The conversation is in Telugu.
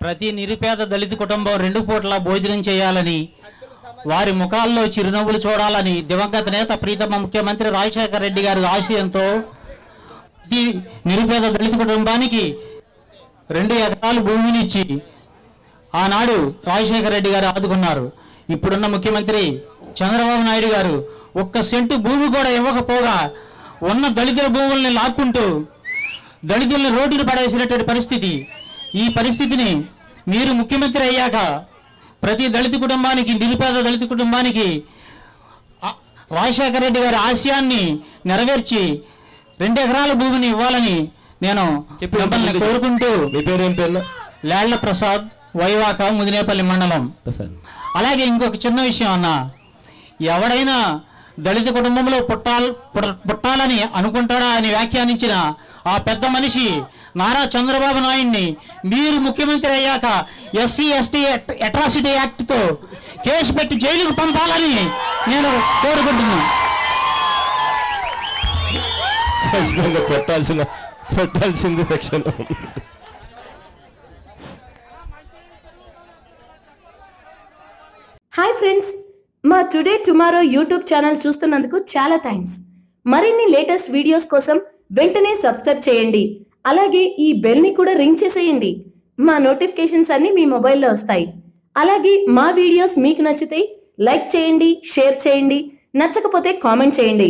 ప్రతి నిరుపేద దళిత కుటుంబం 2 పూట్ల భోజనం చేయాలని, వారి ముఖాల్లో చిరునవ్వులు చూడాలని దివంగత నేత ప్రీతమ ముఖ్యమంత్రి రాజశేఖర రెడ్డి గారి ఆశయంతో ప్రతి నిరుపేద దళిత కుటుంబానికి 2 ఎకరాలు భూమినిచ్చి ఆనాడు రాజశేఖర రెడ్డి గారు ఆదుకున్నారు. ఇప్పుడున్న ముఖ్యమంత్రి చంద్రబాబు నాయుడు గారు 1 సెంటు భూమి కూడా ఇవ్వకపోగా ఉన్న దళితుల భూముల్ని లాక్కుంటూ దళితుల్ని రోడ్డును పడేసినటువంటి పరిస్థితి. ఈ పరిస్థితిని మీరు ముఖ్యమంత్రి అయ్యాక ప్రతి దళిత కుటుంబానికి, నిరుపేద దళిత కుటుంబానికి రాజశేఖర రెడ్డి గారి ఆశయాన్ని నెరవేర్చి 2 ఎకరాల భూమిని ఇవ్వాలని నేను కోరుకుంటూ, మీ పేరు ఏం పేరు? లేళ్ల ప్రసాద్, వైవాక, ముదినేపల్లి మండలం. అలాగే ఇంకొక చిన్న విషయం అన్న, ఎవడైనా దళిత కుటుంబంలో పుట్టాలని అనుకుంటాడా అని వ్యాఖ్యానించిన ఆ పెద్ద మనిషి నారా చంద్రబాబు నాయుడిని మీరు ముఖ్యమంత్రి అయ్యాక ఎస్సీ ఎస్టీ అట్రాసిటీ యాక్ట్తో కేసు పెట్టి జైలుకు పంపాలని నేను కోరుకుంటున్నాను. పెట్టాల్సింది సెక్షన్. హాయ్ ఫ్రెండ్స్, మా టుడే టుమారో యూట్యూబ్ ఛానల్ చూస్తున్నందుకు చాలా థ్యాంక్స్. మరిన్ని లేటెస్ట్ వీడియోస్ కోసం వెంటనే సబ్స్క్రైబ్ చేయండి. అలాగే ఈ బెల్ ని కూడా రింగ్ చేసేయండి. మా నోటిఫికేషన్స్ అన్ని మీ మొబైల్లో వస్తాయి. అలాగే మా వీడియోస్ మీకు నచ్చితే లైక్ చేయండి, షేర్ చేయండి, నచ్చకపోతే కామెంట్ చేయండి.